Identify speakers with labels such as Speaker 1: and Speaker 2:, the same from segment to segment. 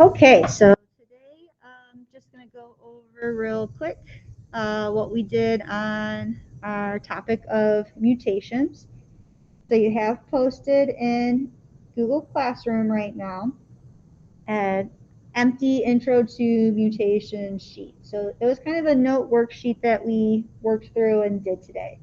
Speaker 1: Okay, so today I'm just going to go over real quick what we did on our topic of mutations. So you have posted in Google Classroom right now an empty intro to mutation sheet. So it was kind of a note worksheet that we worked through and did today.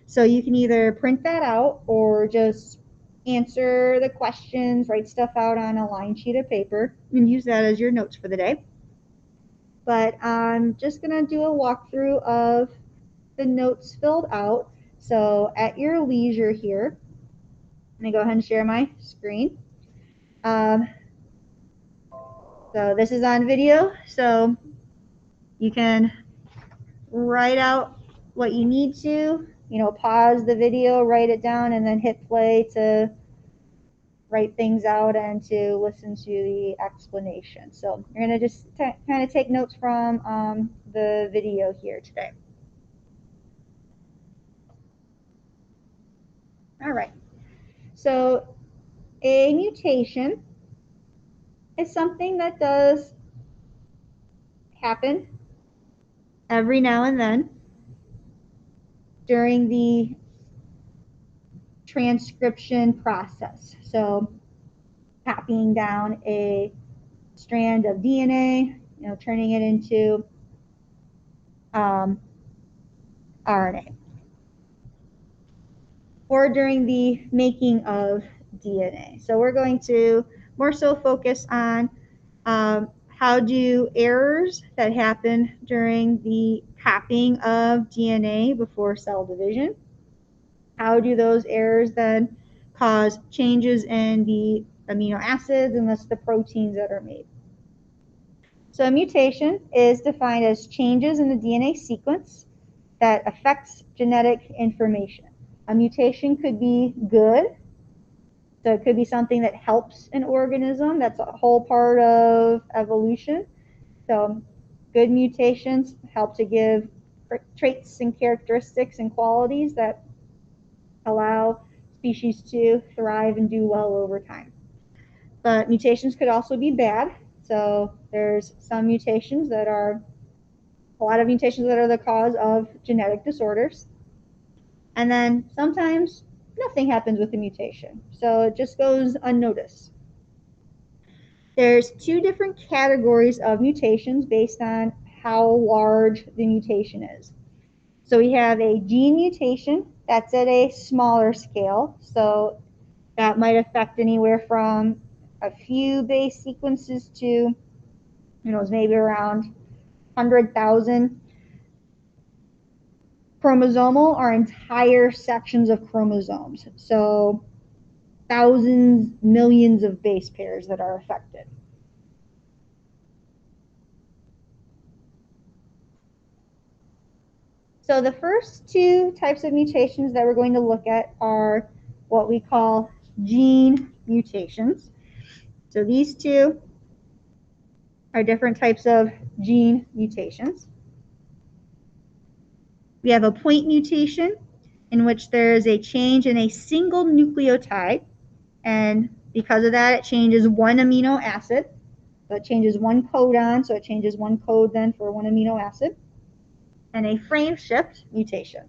Speaker 1: So you can either print that out or just answer the questions, write stuff out on a line sheet of paper, and use that as your notes for the day. But I'm just going to do a walkthrough of the notes filled out. So at your leisure here, I'm going to go ahead and share my screen. So this is on video, so you can write out what you need to, pause the video, write it down, and then hit play to write things out and to listen to the explanation. So you're going to just kind of take notes from the video here today. All right. So a mutation is something that does happen every now and then during the transcription process. So copying down a strand of DNA, turning it into RNA. Or during the making of DNA. So we're going to more so focus on how do errors that happen during the copying of DNA before cell division, how do those errors then cause changes in the amino acids and thus the proteins that are made. So a mutation is defined as changes in the DNA sequence that affects genetic information. A mutation could be good, so it could be something that helps an organism. That's a whole part of evolution. So good mutations help to give traits and characteristics and qualities that allow species to thrive and do well over time. But mutations could also be bad. So there's some mutations that are, a lot of mutations that are the cause of genetic disorders. And then sometimes nothing happens with the mutation. So it just goes unnoticed. There's two different categories of mutations based on how large the mutation is. So we have a gene mutation that's at a smaller scale. So that might affect anywhere from a few base sequences to, maybe around 100,000 chromosomal or entire sections of chromosomes. So thousands, millions of base pairs that are affected. So the first two types of mutations that we're going to look at are what we call gene mutations. So these two are different types of gene mutations. We have a point mutation in which there is a change in a single nucleotide, and because of that, it changes one amino acid. So it changes one codon, so it changes one code then for one amino acid. And a frame shift mutation.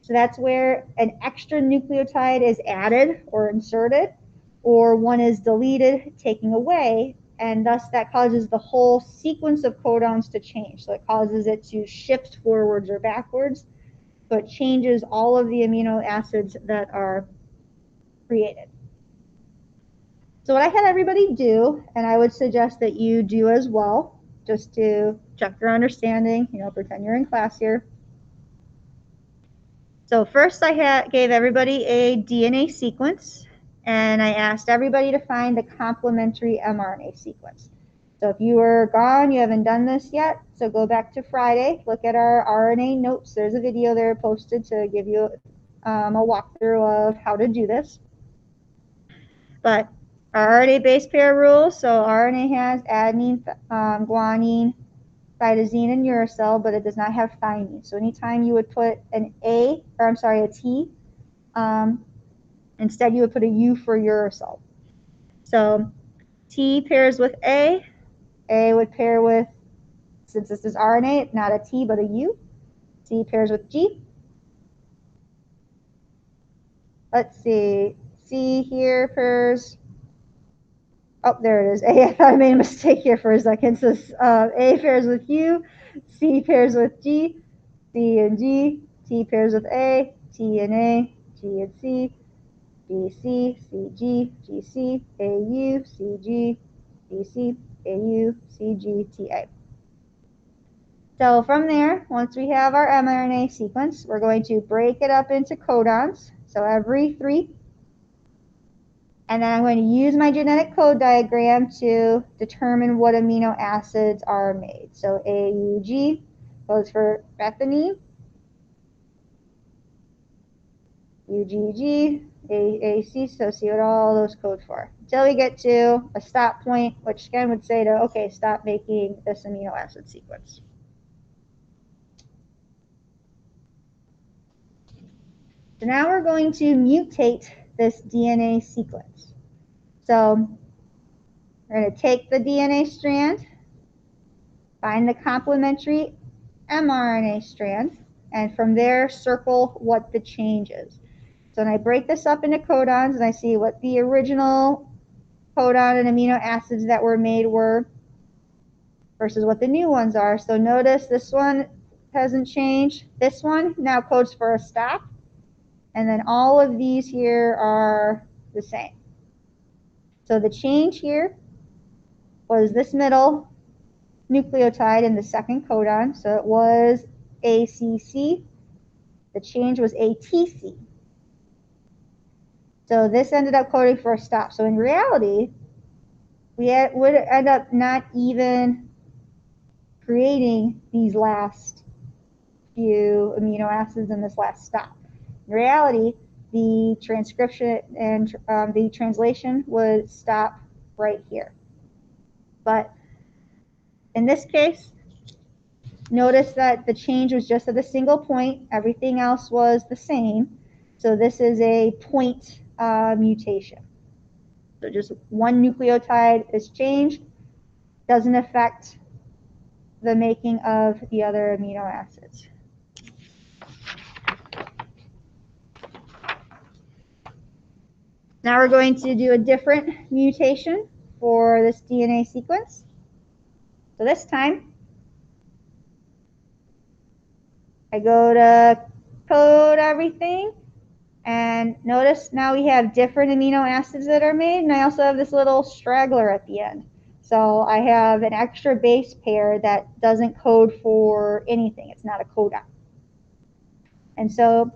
Speaker 1: So that's where an extra nucleotide is added or inserted, or one is deleted, taken away, and thus that causes the whole sequence of codons to change. So it causes it to shift forwards or backwards, so it changes all of the amino acids that are created. So what I had everybody do, and I would suggest that you do as well, just to check your understanding, pretend you're in class here. So first I gave everybody a DNA sequence, and I asked everybody to find the complementary mRNA sequence. So if you were gone, you haven't done this yet, so go back to Friday, look at our RNA notes. There's a video there posted to give you a walkthrough of how to do this. But our RNA base pair rules, so RNA has adenine, guanine, cytosine, and uracil, but it does not have thymine. So anytime you would put a T, instead you would put a U for uracil. So T pairs with A, A would pair with, since this is RNA, not a T but a U. C pairs with G. Let's see, C here pairs, oh, there it is. A, I thought I made a mistake here for a second. So A pairs with U, C pairs with G, C and G, T pairs with A, T and A, G and C, BC, CG, GC, AU, CG, BC, AU, CG, TA. So from there, once we have our mRNA sequence, we're going to break it up into codons. So every 3. And then I'm going to use my genetic code diagram to determine what amino acids are made. So AUG goes for methionine, UGG, AAC, so see what all those code for. Until we get to a stop point, which again would say to, okay, stop making this amino acid sequence. So now we're going to mutate this DNA sequence. So we're going to take the DNA strand, find the complementary mRNA strand, and from there circle what the change is. So when I break this up into codons and I see what the original codon and amino acids that were made were versus what the new ones are. So notice this one hasn't changed. This one now codes for a stop. And then all of these here are the same. So the change here was this middle nucleotide in the second codon. So it was ACC. The change was ATC. So this ended up coding for a stop. So in reality, we would end up not even creating these last few amino acids in this last stop. In reality, the transcription and the translation would stop right here. But in this case, notice that the change was just at a single point. Everything else was the same. So this is a point mutation. So just one nucleotide is changed, doesn't affect the making of the other amino acids. Now we're going to do a different mutation for this DNA sequence. So this time, I go to code everything, and notice now we have different amino acids that are made, and I also have this little straggler at the end. So I have an extra base pair that doesn't code for anything. It's not a codon. And so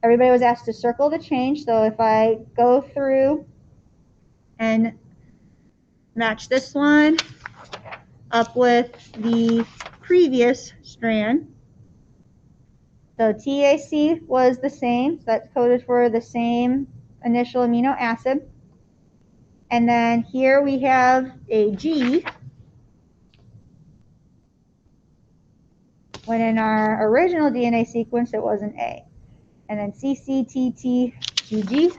Speaker 1: everybody was asked to circle the change. So if I go through and match this one up with the previous strand, so TAC was the same, so that's coded for the same initial amino acid. And then here we have a G, when in our original DNA sequence it was an A. And then CCTTGG.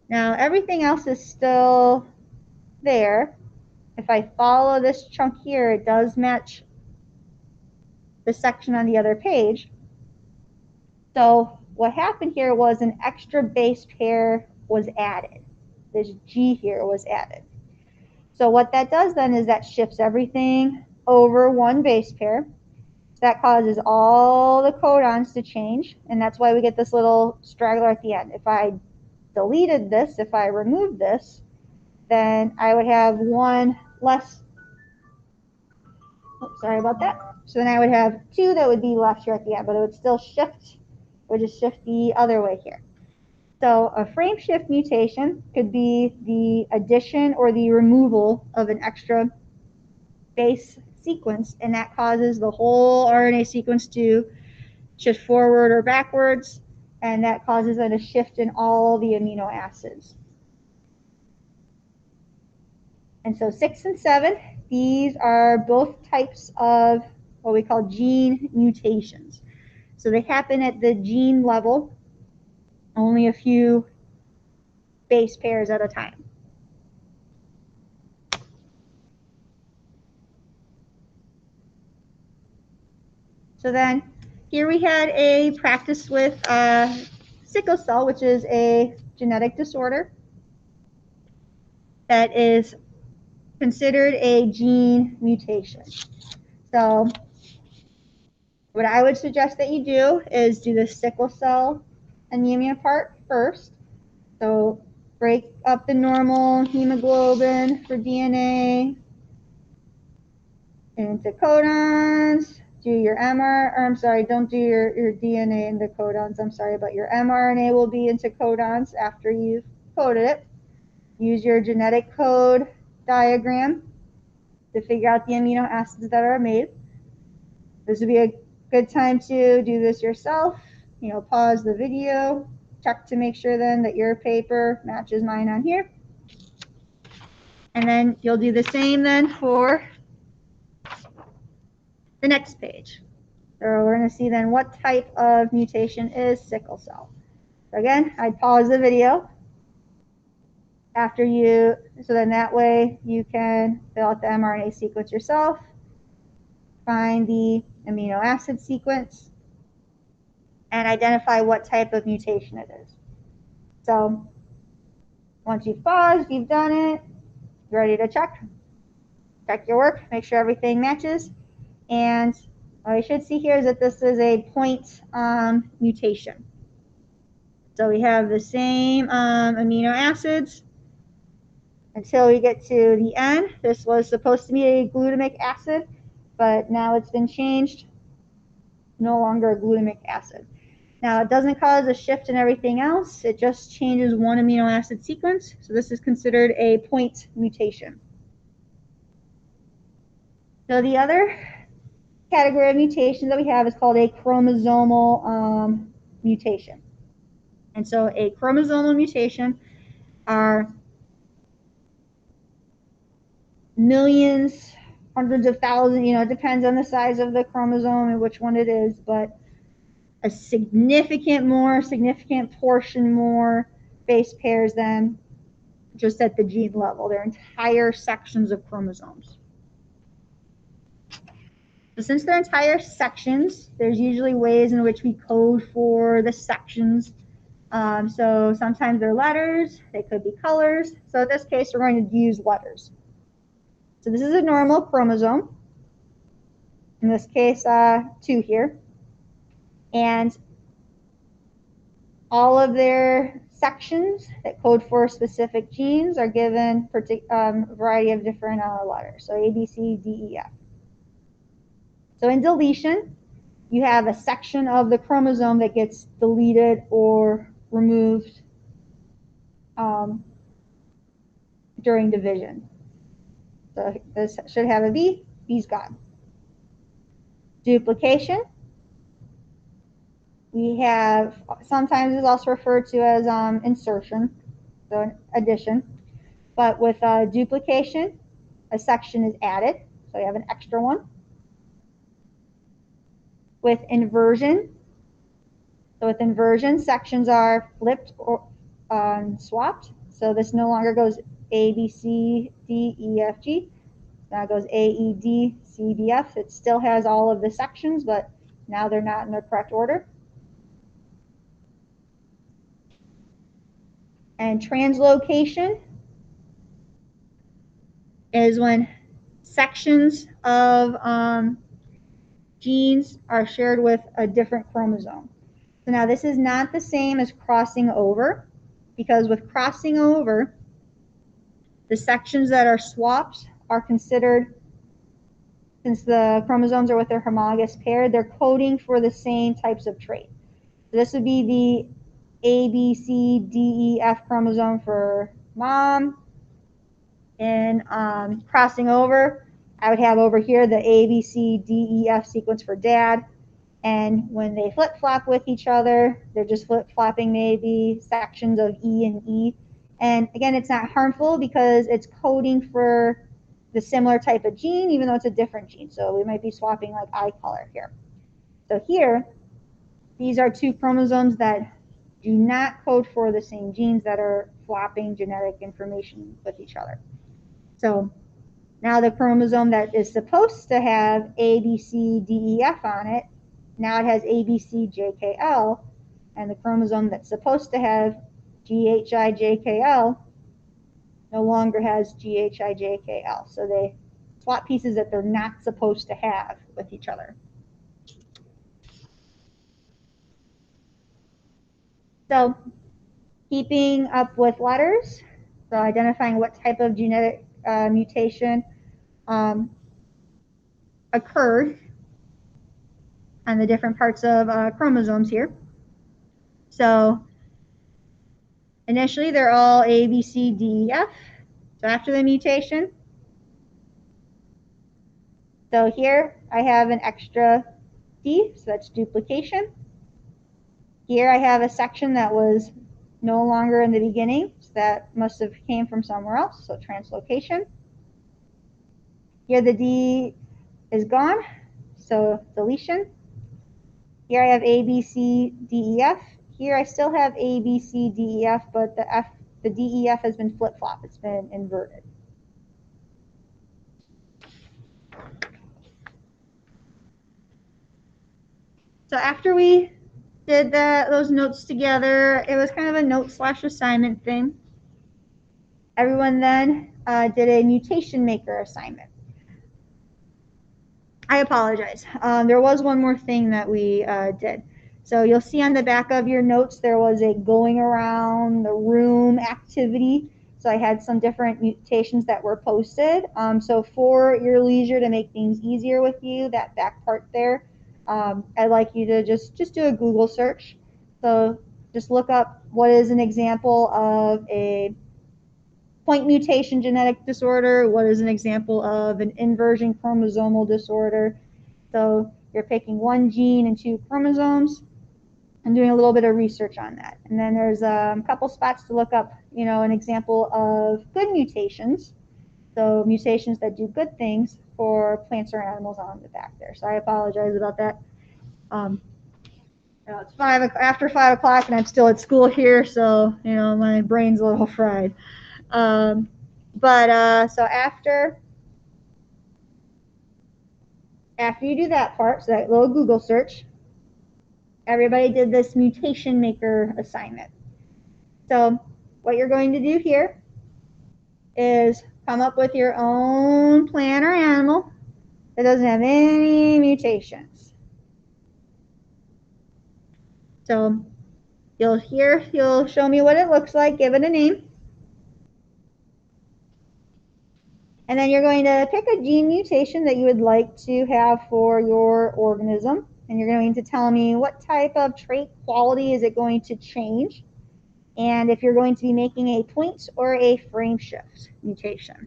Speaker 1: Now everything else is still there. If I follow this chunk here, it does match the section on the other page. So what happened here was an extra base pair was added. This G here was added. So what that does then is that shifts everything over one base pair. That causes all the codons to change, and that's why we get this little straggler at the end. If I deleted this, if I removed this, then I would have one less. Oops, sorry about that. So then I would have 2 that would be left here at the end, but it would still shift. It would just shift the other way here. So a frame shift mutation could be the addition or the removal of an extra base sequence, and that causes the whole RNA sequence to shift forward or backwards, and that causes a shift in all the amino acids. And so 6 and 7, these are both types of what we call gene mutations. So they happen at the gene level, only a few base pairs at a time. So then here we had a practice with sickle cell, which is a genetic disorder that is considered a gene mutation. So what I would suggest that you do is do the sickle cell anemia part first. So break up the normal hemoglobin for DNA into codons. Do your don't do your DNA into codons, I'm sorry, but your mRNA will be into codons after you've coded it. Use your genetic code diagram to figure out the amino acids that are made. This would be a good time to do this yourself. Pause the video, check to make sure then that your paper matches mine on here. And then you'll do the same then for the next page. So we're going to see then what type of mutation is sickle cell. So again, I'd pause the video after so then that way you can fill out the mRNA sequence yourself, find the amino acid sequence, and identify what type of mutation it is. So once you've paused, you've done it, you're ready to check your work, make sure everything matches. And what I should see here is that this is a point mutation. So we have the same amino acids until we get to the end. This was supposed to be a glutamic acid, but now it's been changed, no longer a glutamic acid. Now, it doesn't cause a shift in everything else. It just changes one amino acid sequence. So this is considered a point mutation. So the other category of mutations that we have is called a chromosomal mutation. And so a chromosomal mutation are millions, hundreds of thousands, it depends on the size of the chromosome and which one it is, but a significant portion more base pairs than just at the gene level. They're entire sections of chromosomes. So since they're entire sections, there's usually ways in which we code for the sections. So sometimes they're letters, they could be colors. So in this case, we're going to use letters. So this is a normal chromosome. In this case, 2 here. And all of their sections that code for specific genes are given a variety of different letters. So A, B, C, D, E, F. So in deletion, you have a section of the chromosome that gets deleted or removed during division. So this should have a B, B's gone. Duplication. We have, sometimes it's also referred to as insertion, so addition. But with duplication, a section is added, so you have an extra one. With inversion, sections are flipped or swapped. So this no longer goes A, B, C, D, E, F, G. Now it goes A, E, D, C, B, F. It still has all of the sections, but now they're not in their correct order. And translocation is when sections of genes are shared with a different chromosome. So now this is not the same as crossing over, because with crossing over, the sections that are swapped are considered, since the chromosomes are with their homologous pair, they're coding for the same types of traits. So this would be the A, B, C, D, E, F chromosome for mom. In crossing over, I would have over here the A, B, C, D, E, F sequence for dad. And when they flip-flop with each other, they're just flip-flopping maybe sections of E and E. And again, it's not harmful because it's coding for the similar type of gene, even though it's a different gene. So we might be swapping like eye color here. So here, these are 2 chromosomes that do not code for the same genes that are flopping genetic information with each other. So now the chromosome that is supposed to have A, B, C, D, E, F on it Now it has ABCJKL, and the chromosome that's supposed to have GHIJKL no longer has GHIJKL. So they swap pieces that they're not supposed to have with each other. So keeping up with letters, so identifying what type of genetic mutation occurred on the different parts of chromosomes here. So initially they're all A, B, C, D, E, F. So after the mutation, so here I have an extra D, so that's duplication. Here I have a section that was no longer in the beginning, so that must have came from somewhere else, so translocation. Here the D is gone, so deletion. Here I have A, B, C, D, E, F. Here I still have A, B, C, D, E, F, but the D, E, F has been flip-flopped. It's been inverted. So after we did those notes together, it was kind of a note/assignment thing. Everyone then did a mutation maker assignment. I apologize. There was one more thing that we did. So you'll see on the back of your notes there was a going around the room activity. So I had some different mutations that were posted. So for your leisure, to make things easier with you, that back part there, I'd like you to just do a Google search. So just look up what is an example of a point mutation genetic disorder, what is an example of an inversion chromosomal disorder. So you're picking one gene and two chromosomes and doing a little bit of research on that. And then there's a couple spots to look up, an example of good mutations. So mutations that do good things for plants or animals on the back there. So I apologize about that. It's after 5 o'clock and I'm still at school here, so my brain's a little fried. So after you do that part, so that little Google search, everybody did this mutation maker assignment. So what you're going to do here is come up with your own plant or animal that doesn't have any mutations. So you'll show me what it looks like, give it a name. And then you're going to pick a gene mutation that you would like to have for your organism. And you're going to tell me what type of trait quality is it going to change, and if you're going to be making a point or a frame shift mutation.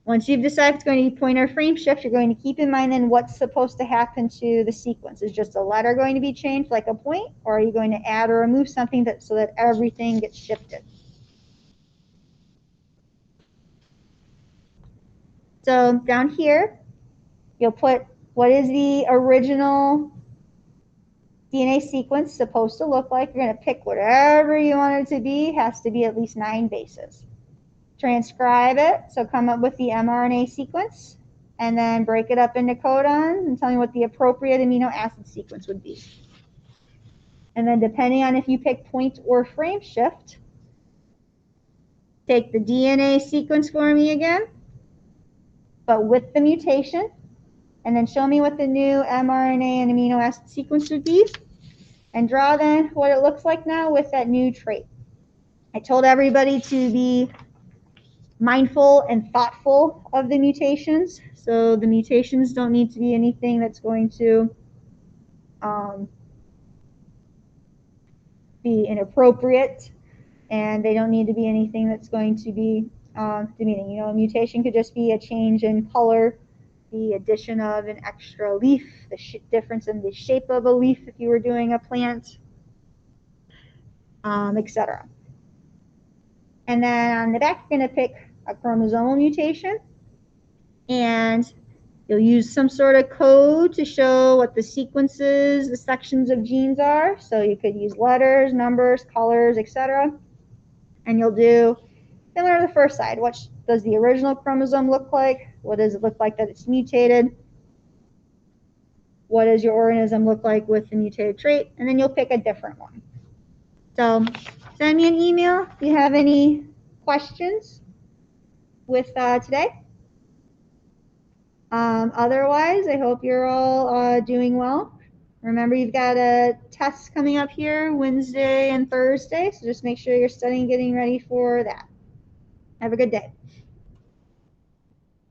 Speaker 1: Once you've decided it's going to be point or frame shift, you're going to keep in mind then what's supposed to happen to the sequence. Is just a letter going to be changed like a point, or are you going to add or remove something so that everything gets shifted? So down here, you'll put what is the original DNA sequence supposed to look like. You're going to pick whatever you want it to be. It has to be at least 9 bases. Transcribe it, so come up with the mRNA sequence, and then break it up into codons and tell me what the appropriate amino acid sequence would be. And then depending on if you pick point or frame shift, take the DNA sequence for me again, but with the mutation, and then show me what the new mRNA and amino acid sequence would be, and draw then what it looks like now with that new trait. I told everybody to be mindful and thoughtful of the mutations. So the mutations don't need to be anything that's going to be inappropriate, and they don't need to be anything that's going to be demeaning. A mutation could just be a change in color, the addition of an extra leaf, the difference in the shape of a leaf if you were doing a plant, etc. And then on the back, you're going to pick a chromosomal mutation, and you'll use some sort of code to show what the sequences, the sections of genes are. So you could use letters, numbers, colors, etc. And you'll do similar to the first side. What does the original chromosome look like? What does it look like that it's mutated? what does your organism look like with the mutated trait, and then you'll pick a different one. So send me an email if you have any questions with today. Otherwise, I hope you're all doing well. Remember, you've got a test coming up here Wednesday and Thursday, so just make sure you're studying, getting ready for that. Have a good day.